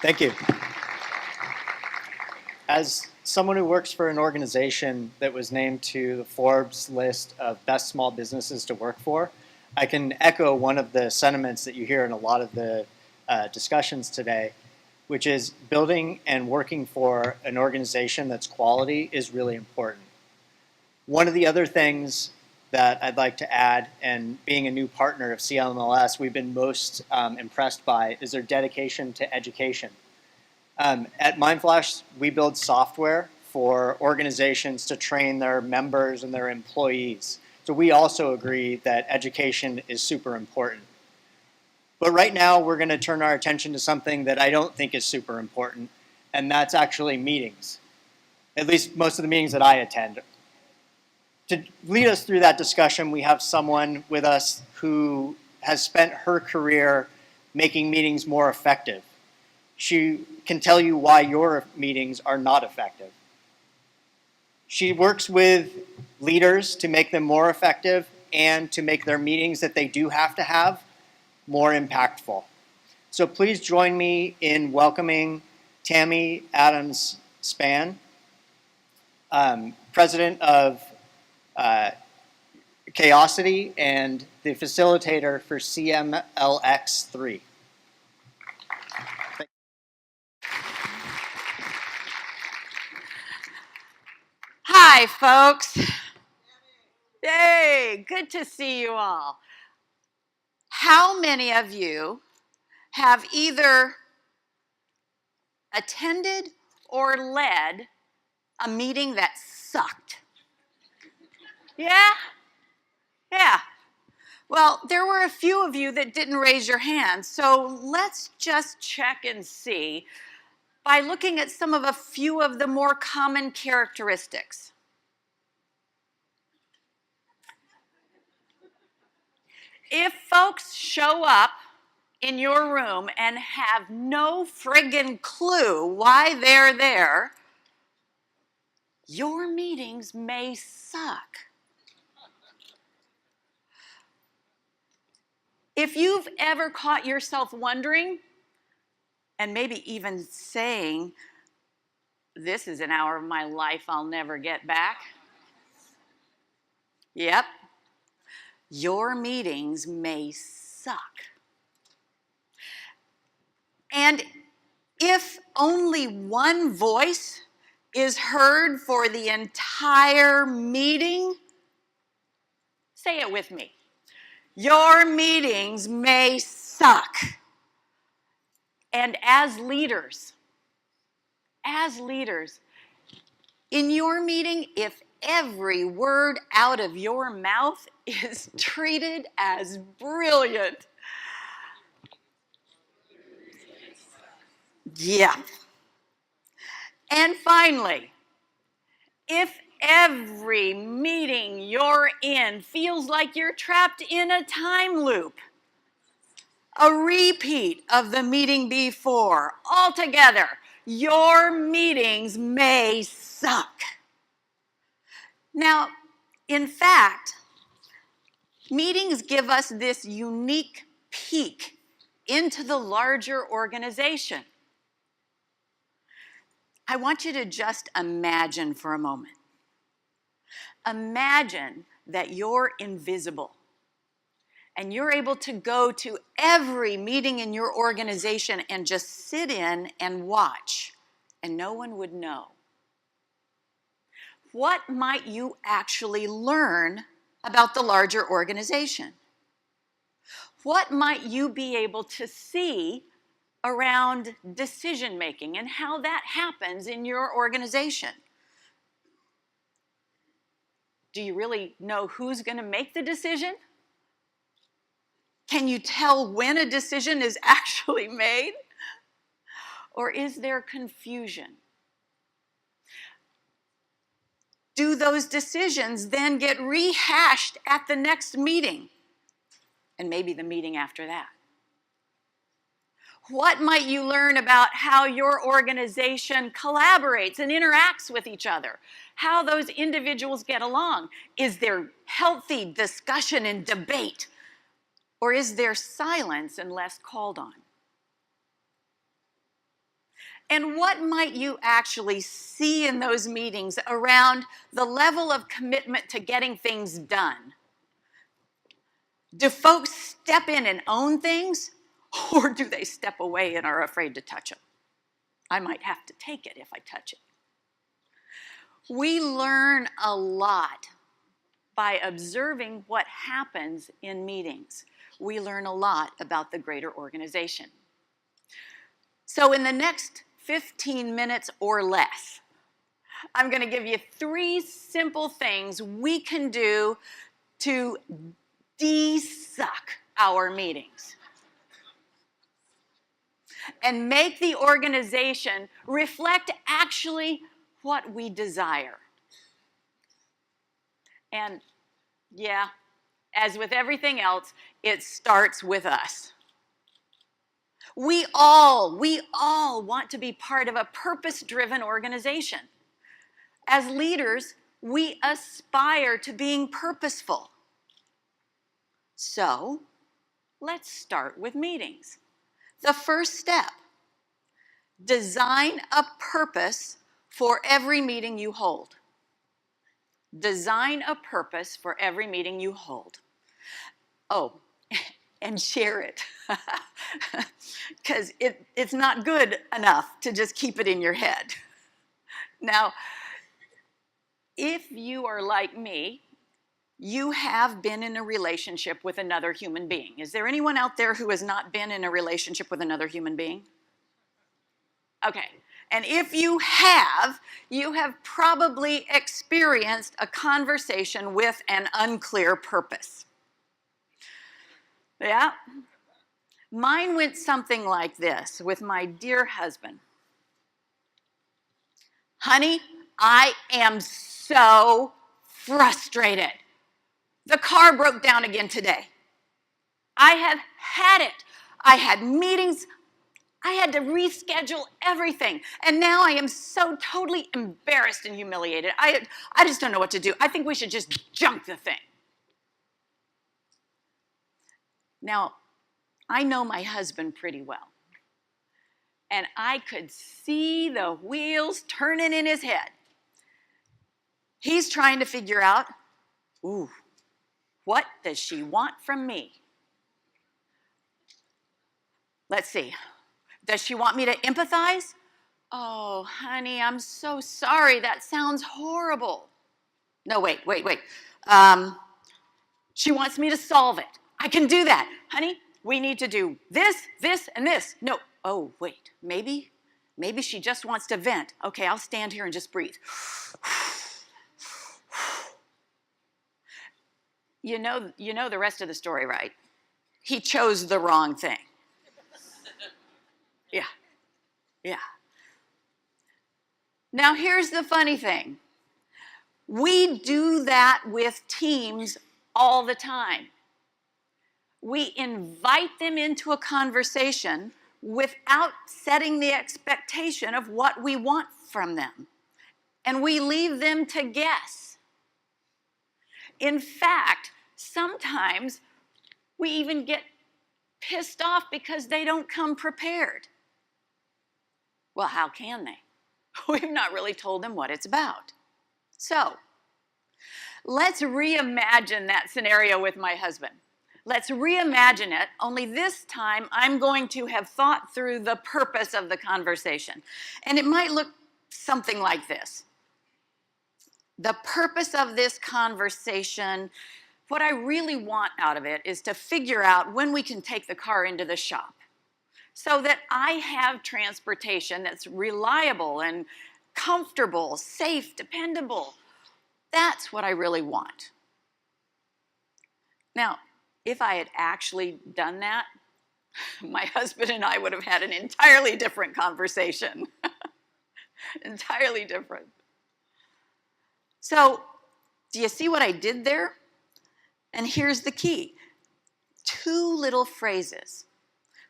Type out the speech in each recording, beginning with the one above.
Thank you. As someone who works for an organization that was named to the Forbes list of best small businesses to work for, I can echo one of the sentiments that you hear in a lot of the discussions today, which is building and working for an organization that's quality is really important. One of the other things that I'd like to add, and being a new partner of CMLS, we've been most impressed by is their dedication to education. At MindFlash, we build software for organizations to train their members and their employees. So we also agree that education is super important. But right now, we're going to turn our attention to something that I don't think is super important, and that's actually meetings. At least most of the meetings that I attend. To lead us through that discussion, we have someone with us who has spent her career making meetings more effective. She can tell you why your meetings are not effective. She works with leaders to make them more effective and to make their meetings that they do have to have more impactful. So please join me in welcoming Tammy Adams-Spann, president of Chaosity and the facilitator for CMLX3. Hi, folks. Yay, good to see you all. How many of you have either attended or led a meeting that sucked? Yeah? Yeah. Well, there were a few of you that didn't raise your hands, so let's just check and see by looking at a few of the more common characteristics. If folks show up in your room and have no friggin' clue why they're there, your meetings may suck. If you've ever caught yourself wondering, and maybe even saying, this is an hour of my life I'll never get back. Yep, your meetings may suck. And if only one voice is heard for the entire meeting, say it with me. Your meetings may suck. And as leaders, in your meeting, if every word out of your mouth is treated as brilliant, yeah. And finally, if every meeting you're in feels like you're trapped in a time loop, a repeat of the meeting before, altogether, your meetings may suck. Now, in fact, meetings give us this unique peek into the larger organization. I want you to just imagine for a moment. Imagine that you're invisible and you're able to go to every meeting in your organization and just sit in and watch, and no one would know. What might you actually learn about the larger organization? What might you be able to see around decision making and how that happens in your organization? Do you really know who's going to make the decision? Can you tell when a decision is actually made? Or is there confusion? Do those decisions then get rehashed at the next meeting? And maybe the meeting after that? What might you learn about how your organization collaborates and interacts with each other? How those individuals get along? Is there healthy discussion and debate? Or is there silence and less called on? And what might you actually see in those meetings around the level of commitment to getting things done? Do folks step in and own things, or do they step away and are afraid to touch them? I might have to take it if I touch it. We learn a lot by observing what happens in meetings. We learn a lot about the greater organization. So in the next 15 minutes or less, I'm going to give you 3 simple things we can do to de-suck our meetings and make the organization reflect actually what we desire. And yeah, as with everything else, it starts with us. We all want to be part of a purpose-driven organization. As leaders, we aspire to being purposeful. So, let's start with meetings. The first step, design a purpose for every meeting you hold. Design a purpose for every meeting you hold. Oh, and share it. Because it's not good enough to just keep it in your head. Now, if you are like me, you have been in a relationship with another human being. Is there anyone out there who has not been in a relationship with another human being? Okay. And if you have probably experienced a conversation with an unclear purpose. Yeah? Mine went something like this with my dear husband. Honey, I am so frustrated. The car broke down again today. I have had it. I had meetings. I had to reschedule everything. And now I am so totally embarrassed and humiliated. I just don't know what to do. I think we should just junk the thing. Now, I know my husband pretty well. And I could see the wheels turning in his head. He's trying to figure out, ooh, what does she want from me? Let's see. Does she want me to empathize? Oh, honey, I'm so sorry. That sounds horrible. No, wait. She wants me to solve it. I can do that. Honey, we need to do this, this, and this. No. Oh, wait. Maybe she just wants to vent. Okay, I'll stand here and just breathe. You know the rest of the story, right? He chose the wrong thing. Yeah. Now, here's the funny thing. We do that with teams all the time. We invite them into a conversation without setting the expectation of what we want from them. And we leave them to guess. In fact, sometimes we even get pissed off because they don't come prepared. Well, how can they? We've not really told them what it's about. So, let's reimagine that scenario with my husband. Let's reimagine it, only this time I'm going to have thought through the purpose of the conversation. And it might look something like this. The purpose of this conversation, what I really want out of it is to figure out when we can take the car into the shop so that I have transportation that's reliable and comfortable, safe, dependable. That's what I really want. Now, if I had actually done that, my husband and I would have had an entirely different conversation. Entirely different. So, do you see what I did there? And here's the key. 2 little phrases.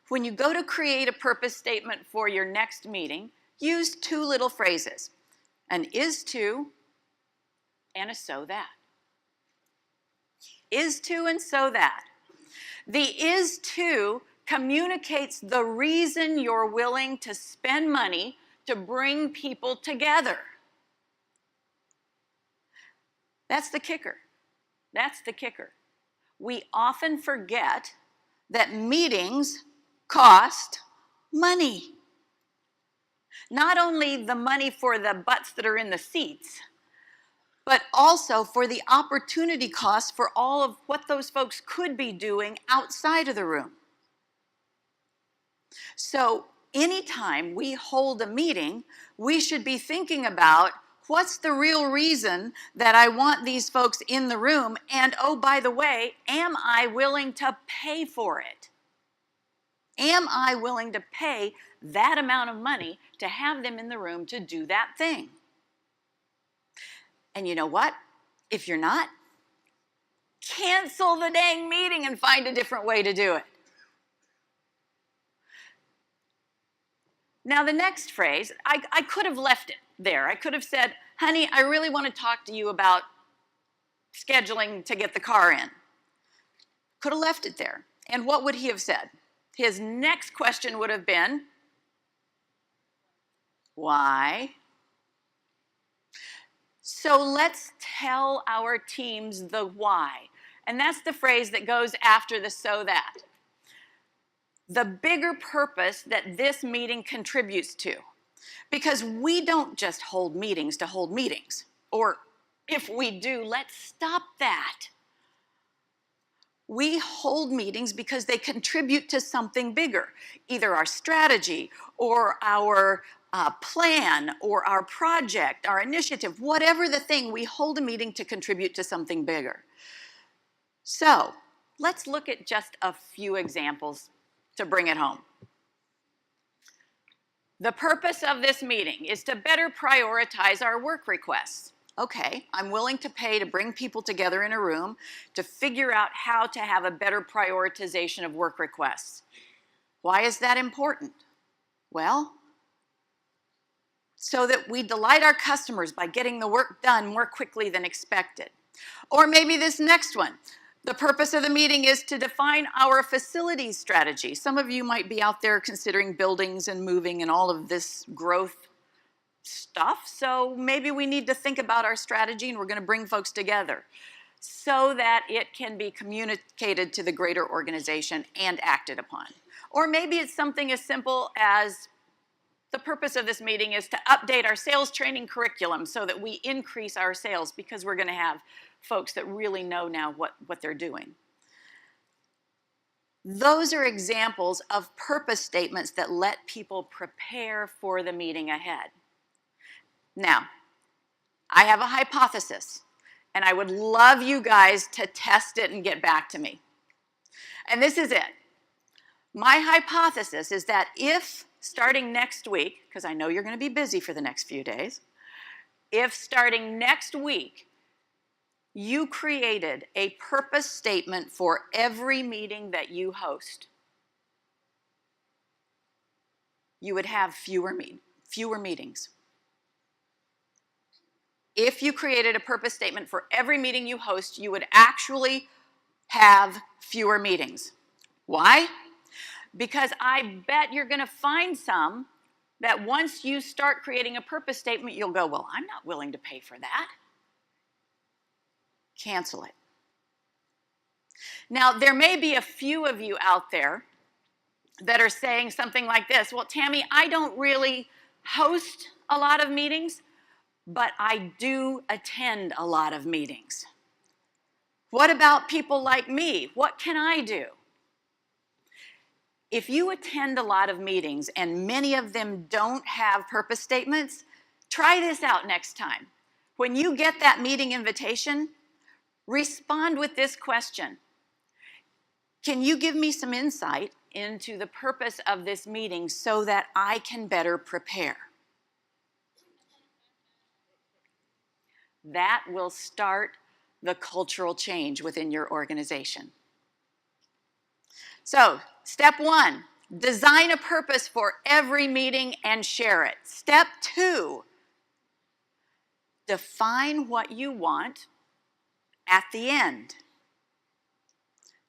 When you go to create a purpose statement for your next meeting, use 2 little phrases. An is to and a so that. Is to and so that. The is to communicates the reason you're willing to spend money to bring people together. That's the kicker. That's the kicker. We often forget that meetings cost money. Not only the money for the butts that are in the seats, but also for the opportunity cost for all of what those folks could be doing outside of the room. So anytime we hold a meeting, we should be thinking about what's the real reason that I want these folks in the room, and oh, by the way, am I willing to pay for it? Am I willing to pay that amount of money to have them in the room to do that thing? And you know what? If you're not, cancel the dang meeting and find a different way to do it. Now, the next phrase, I could have left it there. I could have said, honey, I really want to talk to you about scheduling to get the car in. Could have left it there. And what would he have said? His next question would have been, why? So let's tell our teams the why. And that's the phrase that goes after the so that. The bigger purpose that this meeting contributes to. Because we don't just hold meetings to hold meetings. Or if we do, let's stop that. We hold meetings because they contribute to something bigger, either our strategy or our plan or our project, our initiative, whatever the thing, we hold a meeting to contribute to something bigger. So let's look at just a few examples to bring it home. The purpose of this meeting is to better prioritize our work requests. Okay, I'm willing to pay to bring people together in a room to figure out how to have a better prioritization of work requests. Why is that important? Well, so that we delight our customers by getting the work done more quickly than expected. Or maybe this next one. The purpose of the meeting is to define our facilities strategy. Some of you might be out there considering buildings and moving and all of this growth stuff, so maybe we need to think about our strategy, and we're going to bring folks together so that it can be communicated to the greater organization and acted upon. Or maybe it's something as simple as the purpose of this meeting is to update our sales training curriculum so that we increase our sales, because we're going to have folks that really know now what they're doing. Those are examples of purpose statements that let people prepare for the meeting ahead. Now, I have a hypothesis, and I would love you guys to test it and get back to me. And this is it. My hypothesis is that if starting next week, because I know you're going to be busy for the next few days, if starting next week you created a purpose statement for every meeting that you host, you would have fewer meetings. If you created a purpose statement for every meeting you host, you would actually have fewer meetings. Why? Because I bet you're going to find some that once you start creating a purpose statement, you'll go, well, I'm not willing to pay for that. Cancel it. Now, there may be a few of you out there that are saying something like this, well, Tammy, I don't really host a lot of meetings, but I do attend a lot of meetings. What about people like me? What can I do? If you attend a lot of meetings and many of them don't have purpose statements, try this out next time. When you get that meeting invitation, respond with this question. Can you give me some insight into the purpose of this meeting so that I can better prepare? That will start the cultural change within your organization. So, step 1, design a purpose for every meeting and share it. Step 2, define what you want at the end.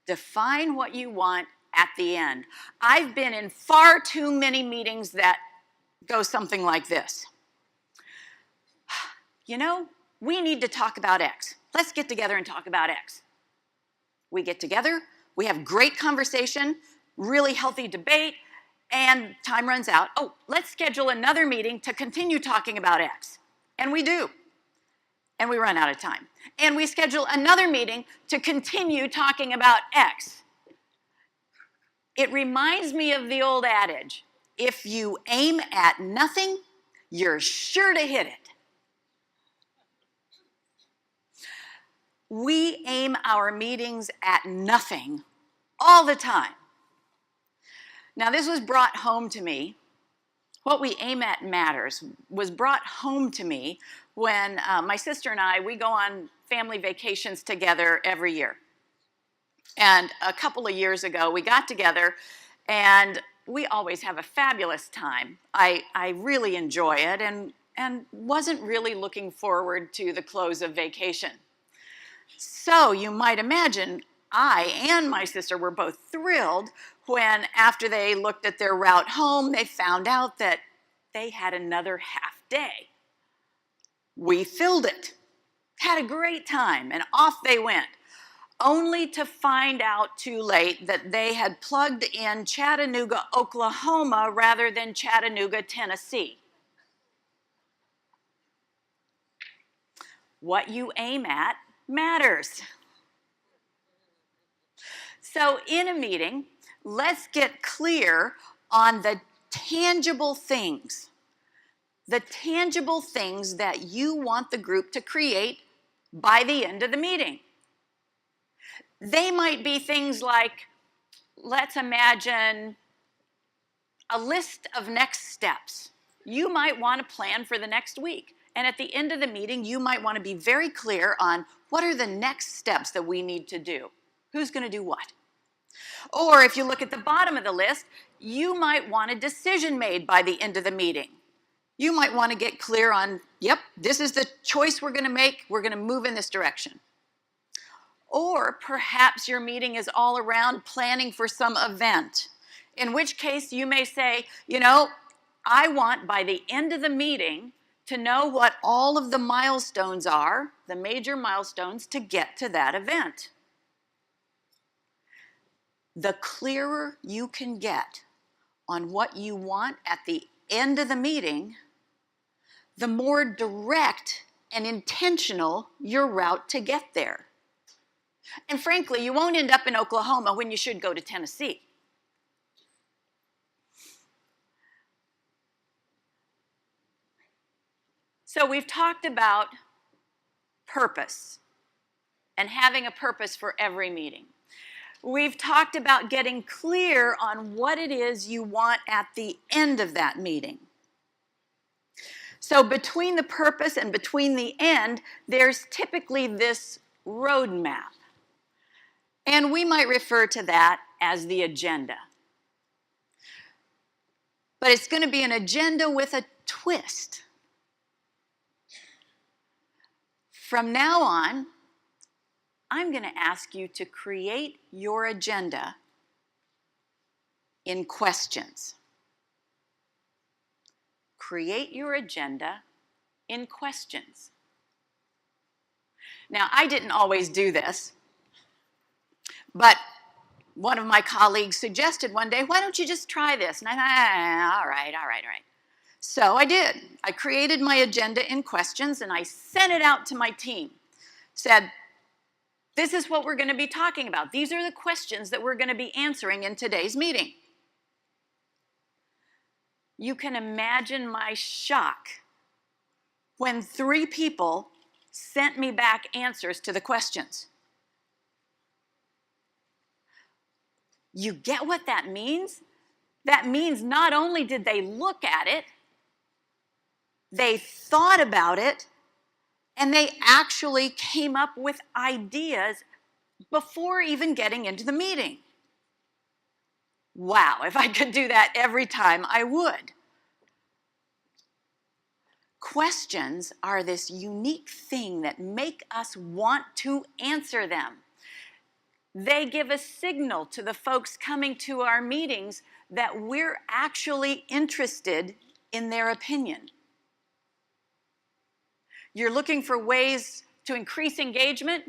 Define what you want at the end. I've been in far too many meetings that goes something like this. You know, we need to talk about X. Let's get together and talk about X. We get together, we have great conversation, really healthy debate, and time runs out. Oh, let's schedule another meeting to continue talking about X. And we do. And we run out of time. And we schedule another meeting to continue talking about X. It reminds me of the old adage, if you aim at nothing, you're sure to hit it. We aim our meetings at nothing all the time. Now, this was brought home to me. What we aim at matters was brought home to me when my sister and I, we go on family vacations together every year. And a couple of years ago, we got together, and we always have a fabulous time. I really enjoy it and wasn't really looking forward to the close of vacation. So you might imagine I and my sister were both thrilled when, after they looked at their route home, they found out that they had another half day. We filled it, had a great time, and off they went, only to find out too late that they had plugged in Chattanooga, Oklahoma, rather than Chattanooga, Tennessee. What you aim at matters. So in a meeting, let's get clear on the tangible things that you want the group to create by the end of the meeting. They might be things like, let's imagine a list of next steps. You might want to plan for the next week. And at the end of the meeting, you might want to be very clear on what are the next steps that we need to do. Who's going to do what? Or if you look at the bottom of the list, you might want a decision made by the end of the meeting. You might want to get clear on, yep, this is the choice we're going to make. We're going to move in this direction. Or perhaps your meeting is all around planning for some event, in which case you may say, you know, I want by the end of the meeting to know what all of the milestones are, the major milestones to get to that event. The clearer you can get on what you want at the end of the meeting, the more direct and intentional your route to get there. And frankly, you won't end up in Oklahoma when you should go to Tennessee. So we've talked about purpose and having a purpose for every meeting. We've talked about getting clear on what it is you want at the end of that meeting. So between the purpose and between the end, there's typically this roadmap. And we might refer to that as the agenda. But it's going to be an agenda with a twist. From now on, I'm going to ask you to create your agenda in questions. Create your agenda in questions. Now, I didn't always do this, but one of my colleagues suggested one day, why don't you just try this? And I thought, all right. So I did. I created my agenda in questions and I sent it out to my team. Said, this is what we're going to be talking about. These are the questions that we're going to be answering in today's meeting. You can imagine my shock when 3 people sent me back answers to the questions. You get what that means? That means not only did they look at it, they thought about it, and they actually came up with ideas before even getting into the meeting. Wow, if I could do that every time, I would. Questions are this unique thing that make us want to answer them. They give a signal to the folks coming to our meetings that we're actually interested in their opinion. You're looking for ways to increase engagement?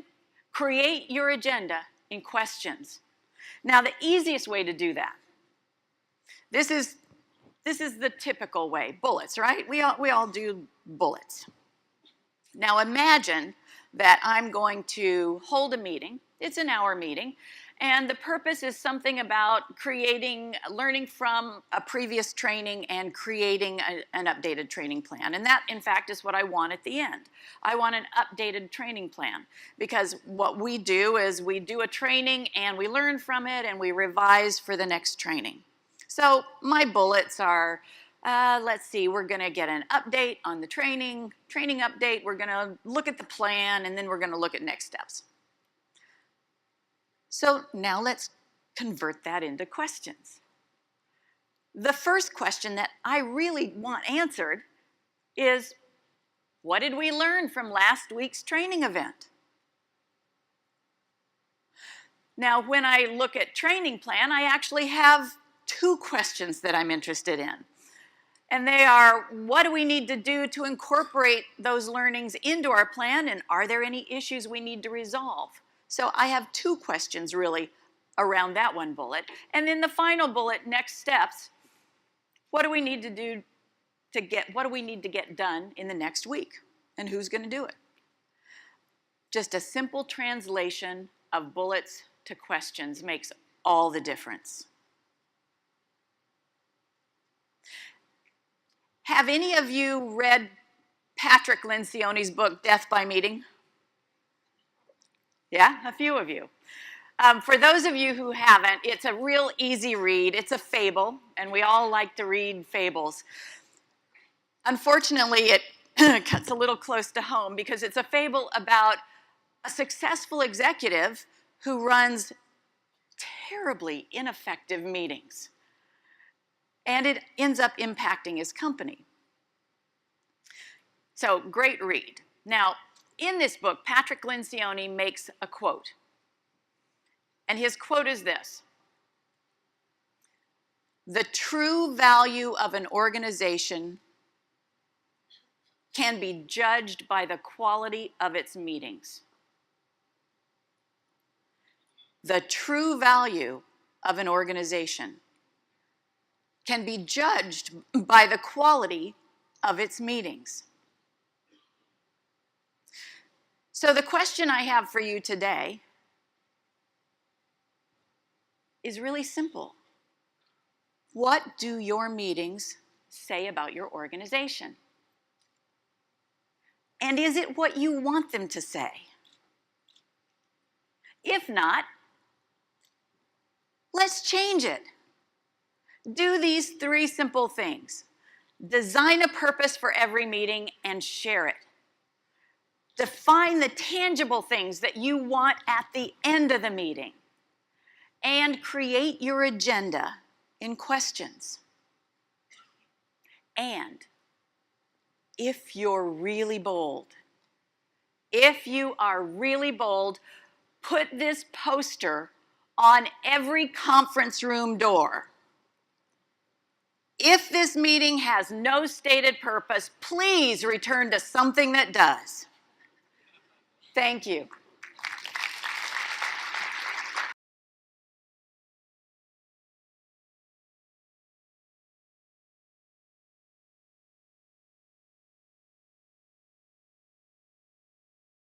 Create your agenda in questions. Now, the easiest way to do that, this is the typical way, bullets, right? We all do bullets. Now imagine that I'm going to hold a meeting. It's an hour meeting. And the purpose is something about learning from a previous training and creating an updated training plan. And that, in fact, is what I want at the end. I want an updated training plan, because what we do is we do a training and we learn from it and we revise for the next training. So my bullets are, let's see, we're going to get an update on the training update, we're going to look at the plan, and then we're going to look at next steps. So now let's convert that into questions. The first question that I really want answered is, what did we learn from last week's training event? Now, when I look at training plan, I actually have two questions that I'm interested in. And they are, what do we need to do to incorporate those learnings into our plan, and are there any issues we need to resolve? So I have two questions really around that one bullet. And then the final bullet, next steps, what do we need to do what do we need to get done in the next week? And who's going to do it? Just a simple translation of bullets to questions makes all the difference. Have any of you read Patrick Lencioni's book, Death by Meeting? Yeah, a few of you. For those of you who haven't, it's a real easy read. It's a fable, and we all like to read fables. Unfortunately, it cuts a little close to home because it's a fable about a successful executive who runs terribly ineffective meetings. And it ends up impacting his company. So, great read. Now, in this book, Patrick Lencioni makes a quote. And his quote is this: "The true value of an organization can be judged by the quality of its meetings." The true value of an organization can be judged by the quality of its meetings. So the question I have for you today is really simple. What do your meetings say about your organization? And is it what you want them to say? If not, let's change it. Do these three simple things. Design a purpose for every meeting and share it. Define the tangible things that you want at the end of the meeting. And create your agenda in questions. And if you're really bold, if you are really bold, put this poster on every conference room door. If this meeting has no stated purpose, please return to something that does. Thank you.